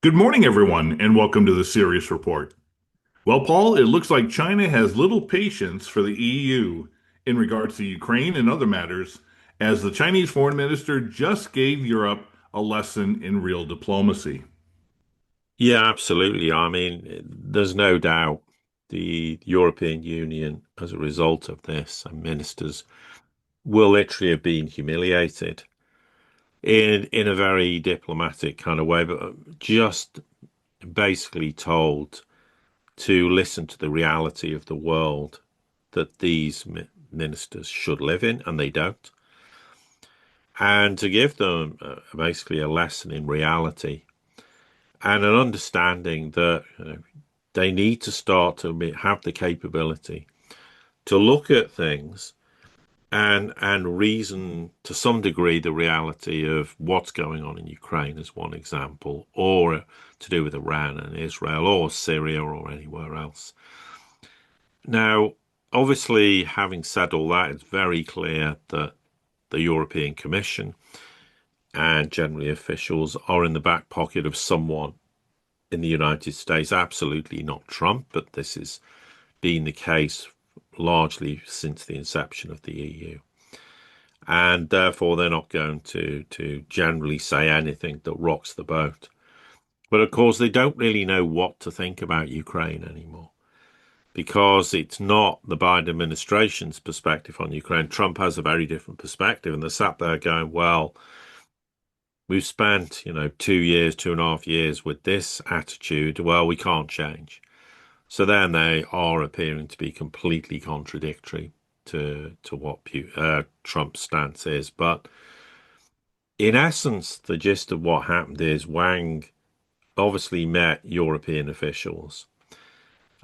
Good morning, everyone, and welcome to the Sirius Report. Well, Paul, it looks like China has little patience for the EU in regards to Ukraine and other matters, as the Chinese foreign minister just gave Europe a lesson in real diplomacy. Yeah, absolutely. I mean, there's no doubt the European Union, as a result of this, and ministers will literally have been humiliated in a very diplomatic kind of way, but just basically told to listen to the reality of the world that these ministers should live in, and they don't, and to give them basically a lesson in reality and an understanding that they need to start to have the capability to look at things and reason to some degree the reality of what's going on in Ukraine as one example, or to do with Iran and Israel or Syria or anywhere else. Now, obviously, having said all that, it's very clear that the European Commission and generally officials are in the back pocket of someone in the United States. Absolutely not Trump, but this has been the case largely since the inception of the EU. And therefore, they're not going to generally say anything that rocks the boat. But of course, they don't really know what to think about Ukraine anymore because it's not the Biden administration's perspective on Ukraine. Trump has a very different perspective, and they're sat there going, well, we've spent, 2 years, 2.5 years with this attitude. Well, we can't change. So then they are appearing to be completely contradictory to what Trump's stance is. But in essence, the gist of what happened is Wang obviously met European officials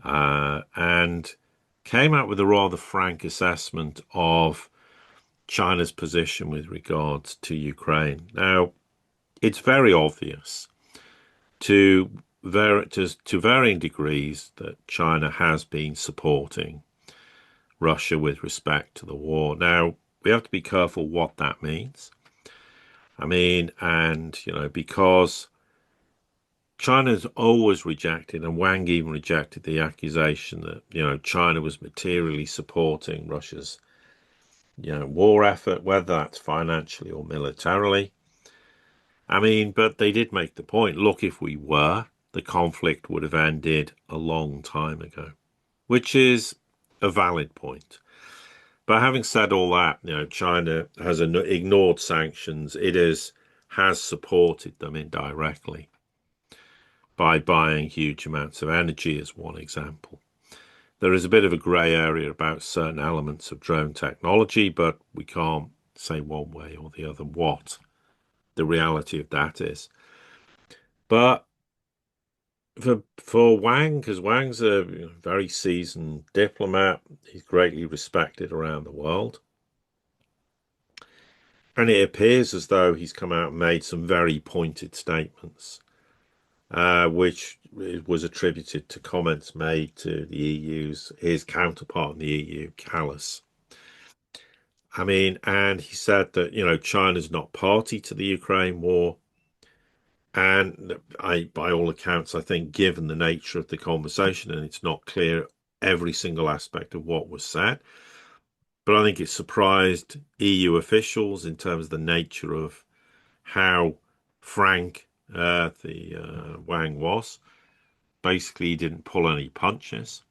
and came out with a rather frank assessment of China's position with regards to Ukraine. Now, it's very obvious to varying degrees that China has been supporting Russia with respect to the war. Now, we have to be careful what that means. I mean, and, because China's always rejected, and Wang even rejected the accusation that, China was materially supporting Russia's, war effort, whether that's financially or militarily. I mean, but they did make the point, look, if we were, the conflict would have ended a long time ago, which is a valid point. But having said all that, China has ignored sanctions. Has supported them indirectly by buying huge amounts of energy, as one example. There is a bit of a grey area about certain elements of drone technology, but we can't say one way or the other what the reality of that is. But for Wang, because Wang's a very seasoned diplomat, he's greatly respected around the world. And it appears as though he's come out and made some very pointed statements, which was attributed to comments made to his counterpart in the EU, Callas. I mean, and he said that, China's not party to the Ukraine war. And by all accounts, I think, given the nature of the conversation, and it's not clear every single aspect of what was said, but I think it surprised EU officials in terms of the nature of how frank the Wang was. Basically, he didn't pull any punches.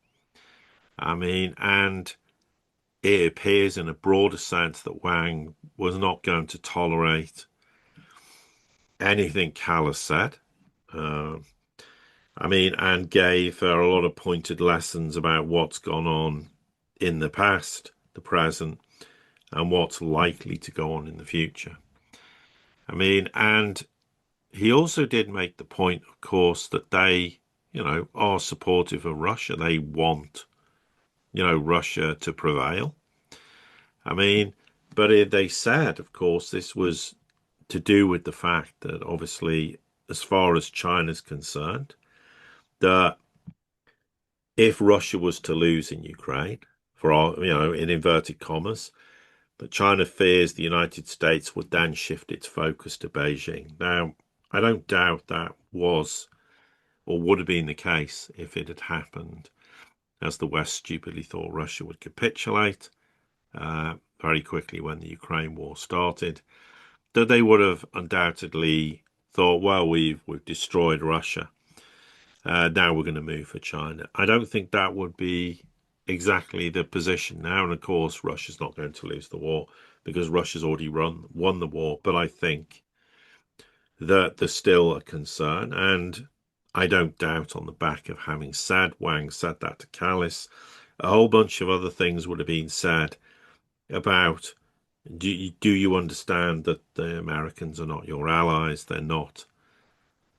I mean, and it appears in a broader sense that Wang was not going to tolerate anything Callas said. Uh, I mean, and gave a lot of pointed lessons about what's gone on in the past, the present, and what's likely to go on in the future. I mean, and he also did make the point, of course, that they, are supportive of Russia. They want, Russia to prevail. I mean, but they said, of course, this was to do with the fact that obviously, as far as China's concerned, that if Russia was to lose in Ukraine, for all, in inverted commas, that China fears the United States would then shift its focus to Beijing. Now, I don't doubt that was or would have been the case if it had happened, as the West stupidly thought Russia would capitulate very quickly when the Ukraine war started, that they would have undoubtedly thought, well, we've destroyed Russia. Now we're going to move for China. I don't think that would be exactly the position now. And of course, Russia's not going to lose the war because Russia's already won the war. But I think that there's still a concern. And I don't doubt, on the back of having said, Wang said that to Callis, a whole bunch of other things would have been said about, do you understand that the Americans are not your allies? They're not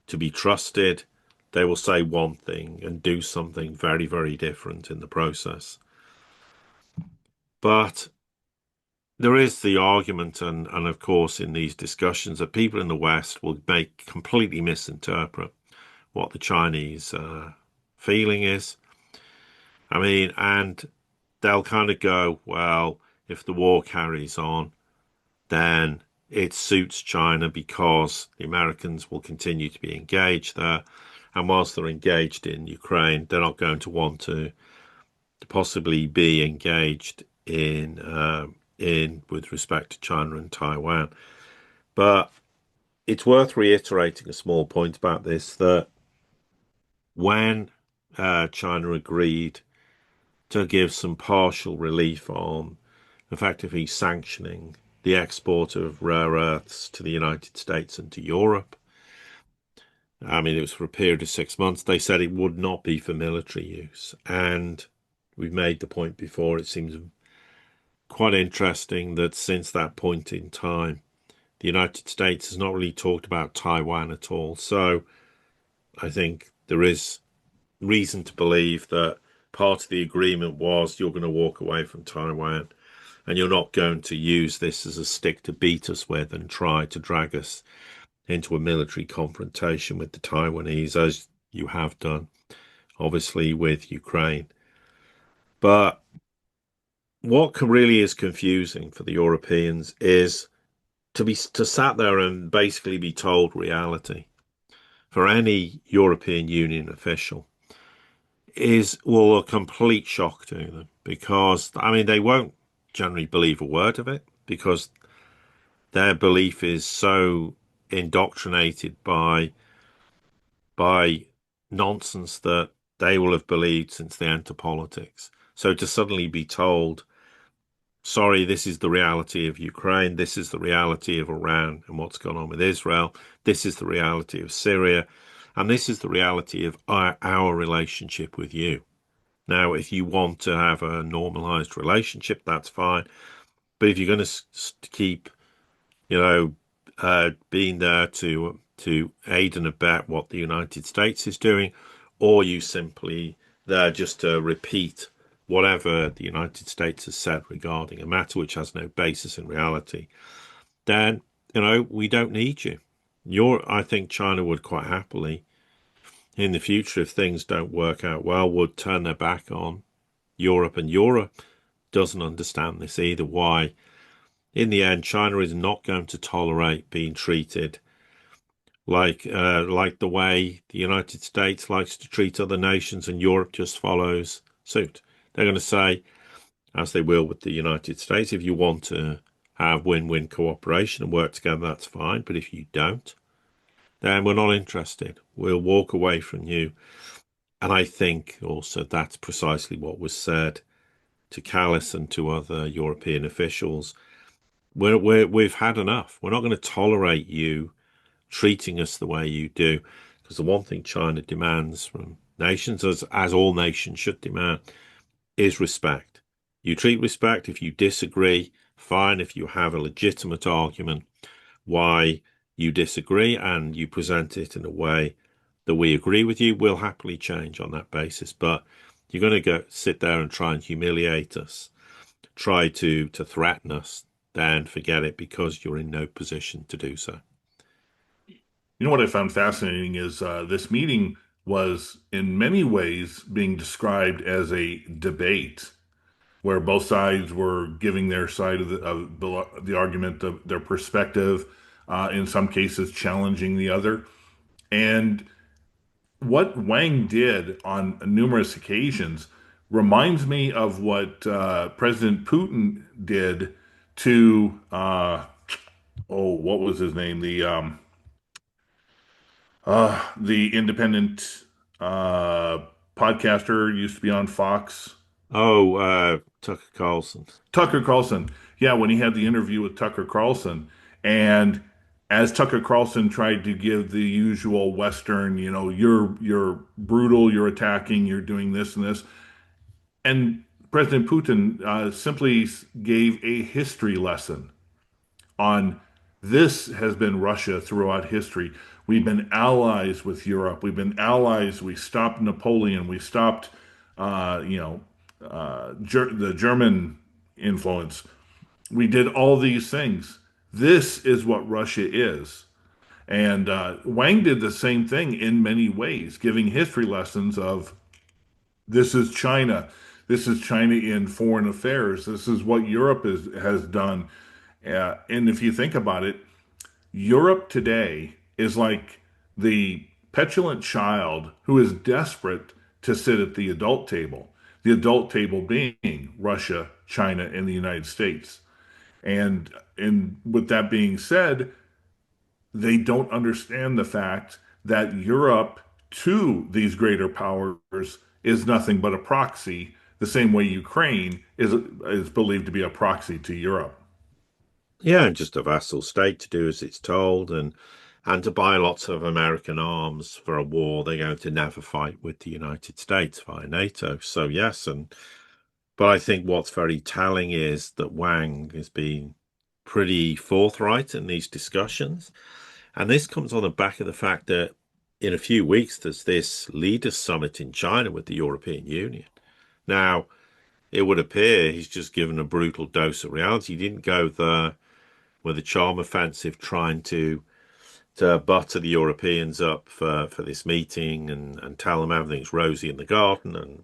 to be trusted. They will say one thing and do something very, very different in the process. But there is the argument, and of course, in these discussions, that people in the West will completely misinterpret what the Chinese feeling is. I mean, and they'll kind of go, well, if the war carries on, then it suits China because the Americans will continue to be engaged there. And whilst they're engaged in Ukraine, they're not going to want to possibly be engaged in with respect to China and Taiwan. But it's worth reiterating a small point about this, that when China agreed to give some partial relief on effectively sanctioning the export of rare earths to the United States and to Europe, I mean, it was for a period of 6 months. They said it would not be for military use. And we've made the point before, it seems quite interesting that since that point in time, the United States has not really talked about Taiwan at all. So I think there is reason to believe that part of the agreement was you're going to walk away from Taiwan and you're not going to use this as a stick to beat us with and try to drag us into a military confrontation with the Taiwanese, as you have done, obviously, with Ukraine. But what really is confusing for the Europeans is to sat there and basically be told reality for any European Union official is, well, a complete shock to them, because I mean they won't generally believe a word of it because their belief is so indoctrinated by nonsense that they will have believed since they enter politics. So to suddenly be told, sorry, this is the reality of Ukraine, this is the reality of Iran and what's gone on with Israel, this is the reality of Syria, and this is the reality of our relationship with you. Now, if you want to have a normalized relationship, that's fine. But if you're going to keep, being there to aid and abet what the United States is doing, or you simply there just to repeat whatever the United States has said regarding a matter which has no basis in reality, then we don't need you. I think China would quite happily, in the future, if things don't work out well, would turn their back on Europe, and Europe doesn't understand this either. Why? In the end, China is not going to tolerate being treated like the way the United States likes to treat other nations, and Europe just follows suit. They're going to say, as they will with the United States, if you want to have win-win cooperation and work together, that's fine. But if you don't, then we're not interested. We'll walk away from you. And I think also that's precisely what was said to Callis and to other European officials. We've had enough. We're not going to tolerate you treating us the way you do. Because the one thing China demands from nations, as all nations should demand, is respect. You treat respect. If you disagree, fine. If you have a legitimate argument why you disagree and you present it in a way that we agree with you, we'll happily change on that basis. But you're going to go sit there and try and humiliate us, try to threaten us, then forget it, because you're in no position to do so. You know what I found fascinating is this meeting was in many ways being described as a debate where both sides were giving their side of the argument, of their perspective, in some cases challenging the other. And what Wang did on numerous occasions reminds me of what President Putin did to what was his name? The independent uh, podcaster used to be on Fox. Oh, Tucker Carlson. Tucker Carlson. Yeah, when he had the interview with Tucker Carlson. And as Tucker Carlson tried to give the usual Western, you're brutal, you're attacking, you're doing this and this. And President Putin simply gave a history lesson on this has been Russia throughout history. We've been allies with Europe. We've been allies. We stopped Napoleon. We stopped, uh, you know, the German influence. We did all these things. This is what Russia is. And Wang did the same thing in many ways, giving history lessons of this is China. This is China in foreign affairs. This is what has done. And if you think about it, Europe today is like the petulant child who is desperate to sit at the adult table. The adult table being Russia, China, and the United States. And with that being said, they don't understand the fact that Europe to these greater powers is nothing but a proxy, the same way Ukraine is believed to be a proxy to Europe. Yeah, and just a vassal state to do as it's told, and to buy lots of American arms for a war they're going to never fight with the United States via NATO. So yes, and but I think what's very telling is that Wang has been pretty forthright in these discussions. And this comes on the back of the fact that in a few weeks there's this leaders summit in China with the European Union. Now, it would appear he's just given a brutal dose of reality. He didn't go there with a charm offensive trying to butter the Europeans up for this meeting and tell them everything's rosy in the garden and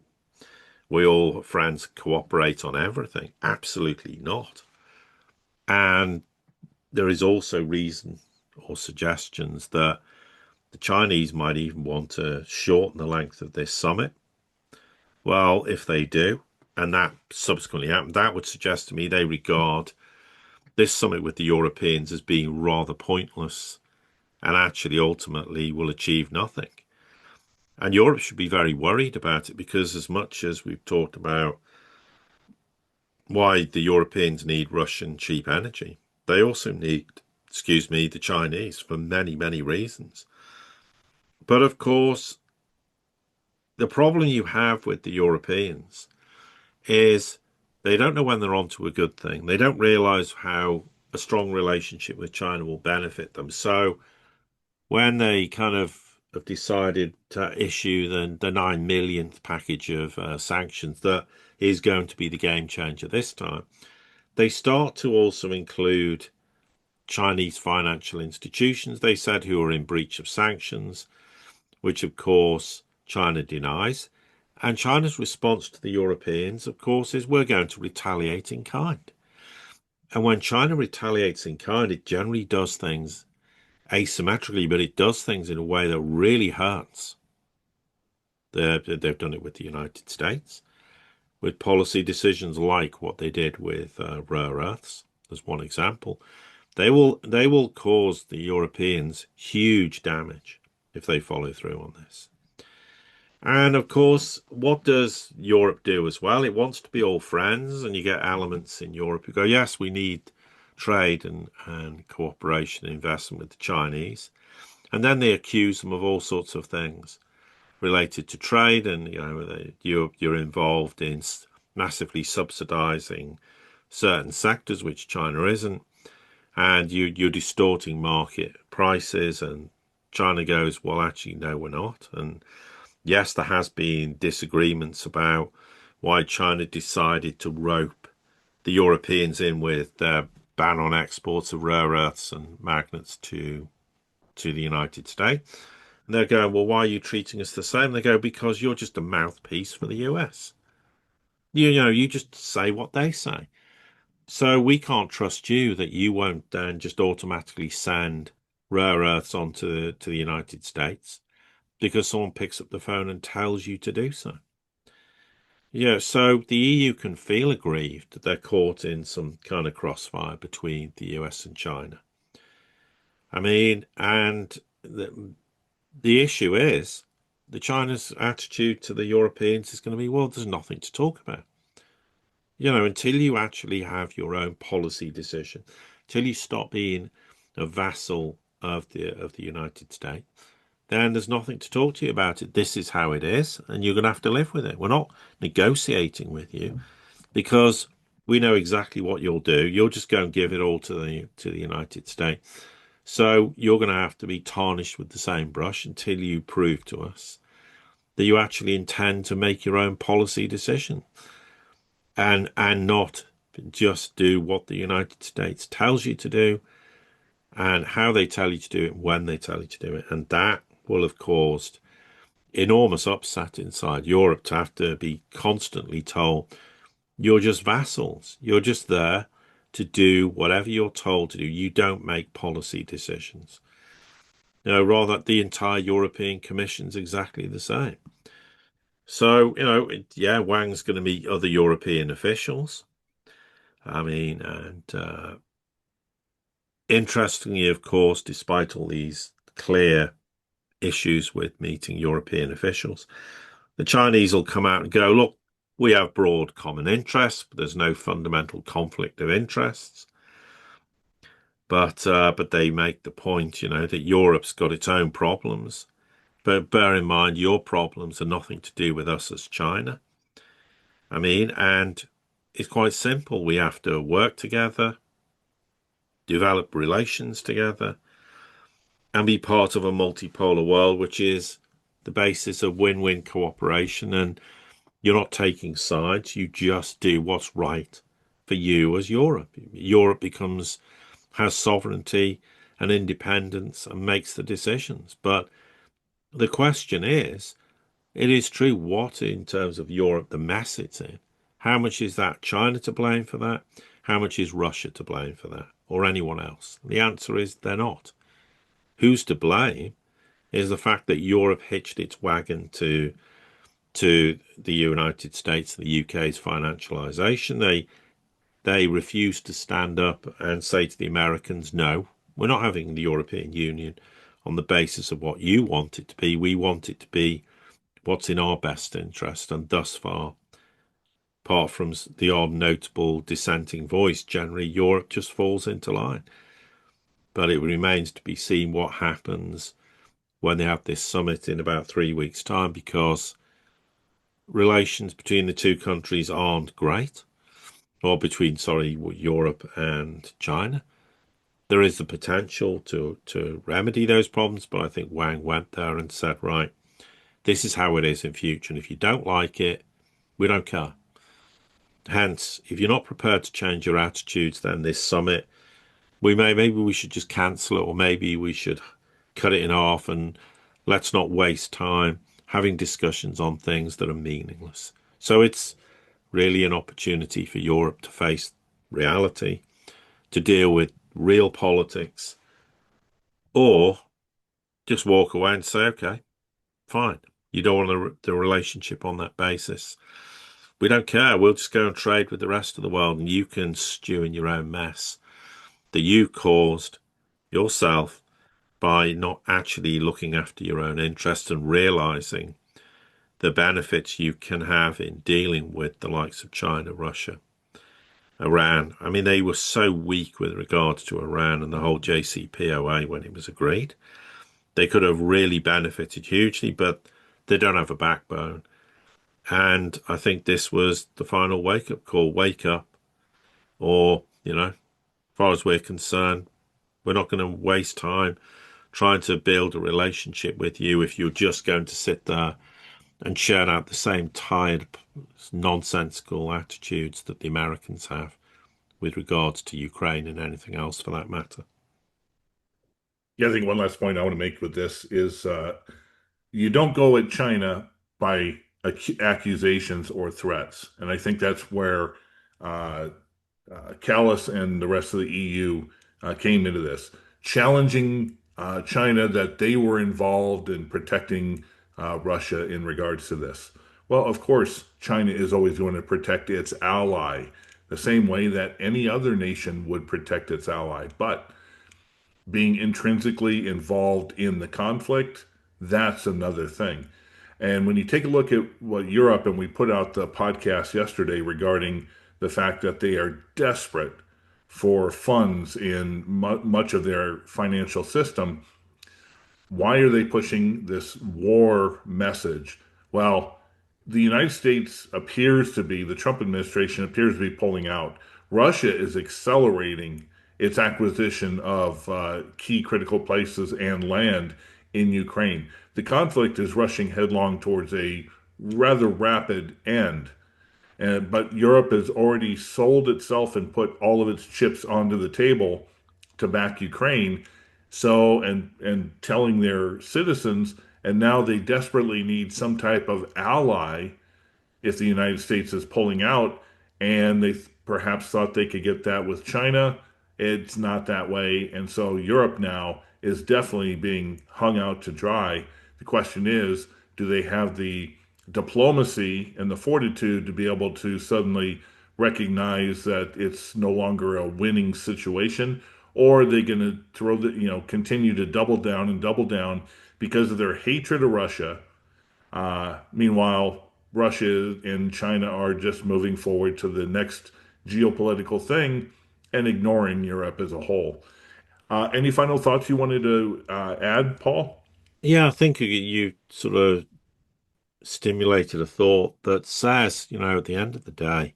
we all friends cooperate on everything. Absolutely not. And there is also reason or suggestions that the Chinese might even want to shorten the length of this summit. Well, if they do, and that subsequently happened, that would suggest to me they regard this summit with the Europeans as being rather pointless and actually ultimately will achieve nothing. And Europe should be very worried about it because, as much as we've talked about why the Europeans need Russian cheap energy, they also need, excuse me, the Chinese for many, many reasons. But of course, the problem you have with the Europeans is they don't know when they're onto a good thing. They don't realize how a strong relationship with China will benefit them. So when they kind of have decided to issue the 9 millionth package of sanctions that is going to be the game changer this time, they start to also include Chinese financial institutions, they said, who are in breach of sanctions, which of course China denies. And China's response to the Europeans, of course, is we're going to retaliate in kind. And when China retaliates in kind, it generally does things asymmetrically, but it does things in a way that really hurts. They've done it with the United States, with policy decisions like what they did with rare earths. As one example. They will cause the Europeans huge damage if they follow through on this. And of course, what does Europe do as well? It wants to be all friends, and you get elements in Europe who go, yes, we need trade and cooperation and investment with the Chinese. And then they accuse them of all sorts of things related to trade, and you're involved in massively subsidizing certain sectors which China isn't, and you're distorting market prices. And China goes, well, actually, no, we're not. And yes, there has been disagreements about why China decided to rope the Europeans in with their ban on exports of rare earths and magnets to the United States. And they're going, well, why are you treating us the same? They go, because you're just a mouthpiece for the US. You just say what they say. So we can't trust you that you won't then just automatically send rare earths onto to the United States because someone picks up the phone and tells you to do so. Yeah, so the EU can feel aggrieved that they're caught in some kind of crossfire between the US and China. I mean, and the issue is the China's attitude to the Europeans is going to be, well, there's nothing to talk about. Until you actually have your own policy decision, until you stop being a vassal of the United States, then there's nothing to talk to you about it. This is how it is, and you're going to have to live with it. We're not negotiating with you because we know exactly what you'll do. You'll just go and give it all to the United States. So you're going to have to be tarnished with the same brush until you prove to us that you actually intend to make your own policy decision and not just do what the United States tells you to do and how they tell you to do it, when they tell you to do it. And that will have caused enormous upset inside Europe to have to be constantly told, you're just vassals. You're just there to do whatever you're told to do. You don't make policy decisions. Rather, the entire European Commission's exactly the same. So, yeah, Wang's going to meet other European officials. I mean, and interestingly, of course, despite all these clear issues with meeting European officials, the Chinese will come out and go, look, we have broad common interests, but there's no fundamental conflict of interests. But they make the point, that Europe's got its own problems. But bear in mind, your problems are nothing to do with us as China. I mean, and it's quite simple. We have to work together, develop relations together, and be part of a multipolar world, which is the basis of win-win cooperation. And you're not taking sides. You just do what's right for you as Europe. Europe has sovereignty and independence and makes the decisions. But the question is, it is true what, in terms of Europe, the mess it's in. How much is that China to blame for that? How much is Russia to blame for that? Or anyone else? The answer is they're not. Who's to blame is the fact that Europe hitched its wagon to the United States, the UK's financialization. They refused to stand up and say to the Americans, no, we're not having the European Union on the basis of what you want it to be. We want it to be what's in our best interest. And thus far, apart from the odd notable dissenting voice, generally Europe just falls into line. But it remains to be seen what happens when they have this summit in about 3 weeks' time, because relations between the two countries aren't great, or between, sorry, Europe and China. There is the potential to remedy those problems, but I think Wang went there and said, right, this is how it is in future, and if you don't like it, we don't care. Hence, if you're not prepared to change your attitudes, then this summit, maybe we should just cancel it, or maybe we should cut it in half, and let's not waste time having discussions on things that are meaningless. So it's really an opportunity for Europe to face reality, to deal with real politics, or just walk away and say, okay, fine. You don't want the relationship on that basis. We don't care. We'll just go and trade with the rest of the world, and you can stew in your own mess that you caused yourself by not actually looking after your own interests and realizing the benefits you can have in dealing with the likes of China, Russia, Iran. I mean, they were so weak with regards to Iran and the whole JCPOA when it was agreed. They could have really benefited hugely, but they don't have a backbone. And I think this was the final wake-up call. Wake up, or, as far as we're concerned, we're not going to waste time trying to build a relationship with you if you're just going to sit there and churn out the same tired, nonsensical attitudes that the Americans have with regards to Ukraine and anything else for that matter. Yeah, I think one last point I want to make with this is you don't go at China by accusations or threats. And I think that's where uh, Callas and the rest of the EU came into this. Challenging China that they were involved in protecting Russia in regards to this. Well, of course, China is always going to protect its ally the same way that any other nation would protect its ally. But being intrinsically involved in the conflict, that's another thing. And when you take a look at what Europe, and we put out the podcast yesterday regarding the fact that they are desperate for funds in much of their financial system, why are they pushing this war message? Well, the United States appears to be, the Trump administration appears to be pulling out. Russia is accelerating its acquisition of key critical places and land in Ukraine. The conflict is rushing headlong towards a rather rapid end. But Europe has already sold itself and put all of its chips onto the table to back Ukraine. So, and telling their citizens, and now they desperately need some type of ally if the United States is pulling out, and they perhaps thought they could get that with China. It's not that way. And so Europe now is definitely being hung out to dry. The question is, do they have the diplomacy and the fortitude to be able to suddenly recognize that it's no longer a winning situation? Or are they going to continue to double down because of their hatred of Russia? Meanwhile, Russia and China are just moving forward to the next geopolitical thing and ignoring Europe as a whole. Any final thoughts you wanted to add, Paul? Yeah, I think you sort of stimulated a thought that says, at the end of the day,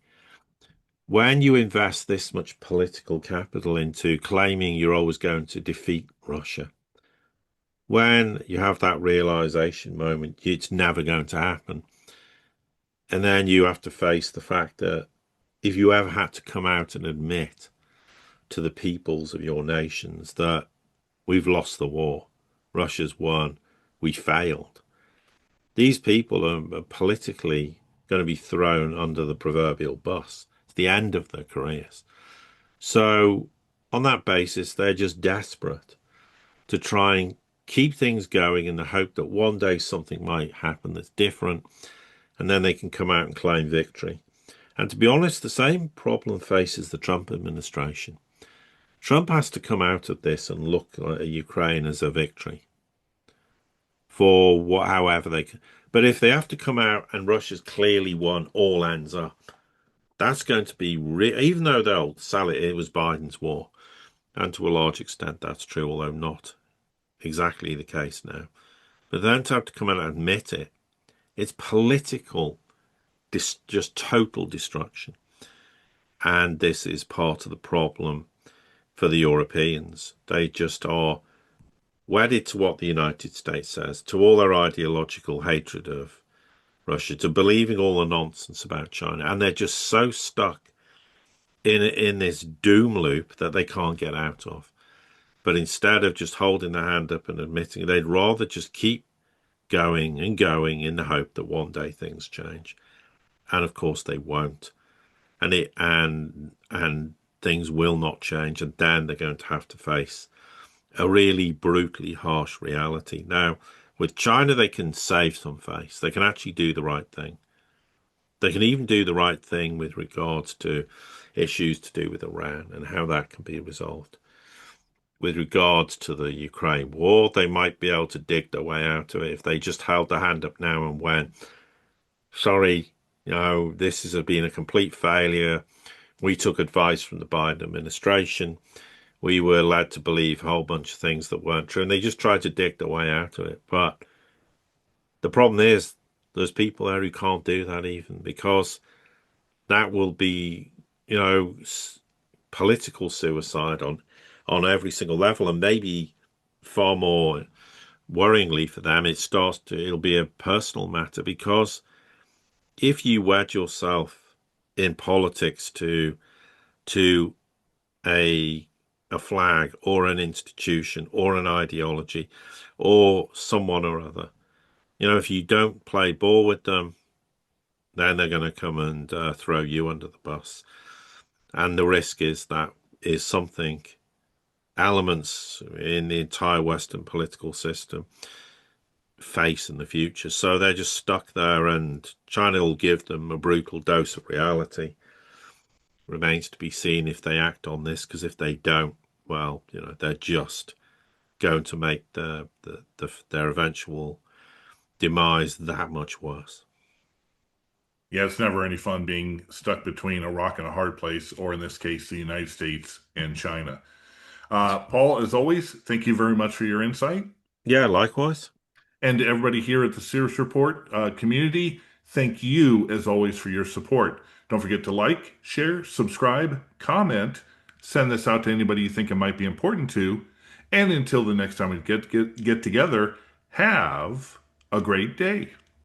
when you invest this much political capital into claiming you're always going to defeat Russia, when you have that realization moment, it's never going to happen. And then you have to face the fact that if you ever had to come out and admit to the peoples of your nations that we've lost the war, Russia's won, we failed, these people are politically going to be thrown under the proverbial bus. It's the end of their careers. So, on that basis, they're just desperate to try and keep things going in the hope that one day something might happen that's different, and then they can come out and claim victory. And to be honest, the same problem faces the Trump administration. Trump has to come out of this and look at Ukraine as a victory for however they can. But if they have to come out and Russia's clearly won, all ends up. That's going to be even though they'll sell it was Biden's war, and to a large extent that's true, although not exactly the case now. But then to have to come out and admit it, it's political, just total destruction. And this is part of the problem for the Europeans. They just are wedded to what the United States says, to all their ideological hatred of Russia, to believing all the nonsense about China. And they're just so stuck in this doom loop that they can't get out of. But instead of just holding their hand up and admitting, they'd rather just keep going and going in the hope that one day things change. And of course they won't. And things will not change, and then they're going to have to face a really brutally harsh reality. Now, with China, they can save some face. They can actually do the right thing. They can even do the right thing with regards to issues to do with Iran and how that can be resolved. With regards to the Ukraine war, they might be able to dig their way out of it if they just held their hand up now and went, sorry, this has been a complete failure. We took advice from the Biden administration. We were led to believe a whole bunch of things that weren't true, and they just tried to dig their way out of it. But the problem is there's people there who can't do that even, because that will be, political suicide on every single level, and maybe far more worryingly for them, it'll be a personal matter, because if you wed yourself in politics to a flag or an institution or an ideology or someone or other, if you don't play ball with them, then they're going to come and throw you under the bus. And the risk is that is something elements in the entire Western political system face in the future. So they're just stuck there, and China will give them a brutal dose of reality. Remains to be seen if they act on this, because if they don't, well, they're just going to make their eventual demise that much worse. Yeah, it's never any fun being stuck between a rock and a hard place, or in this case, the United States and China. Paul, as always, thank you very much for your insight. Yeah, likewise. And to everybody here at the Sirius Report community, thank you, as always, for your support. Don't forget to like, share, subscribe, comment, send this out to anybody you think it might be important to. And until the next time we get together, have a great day.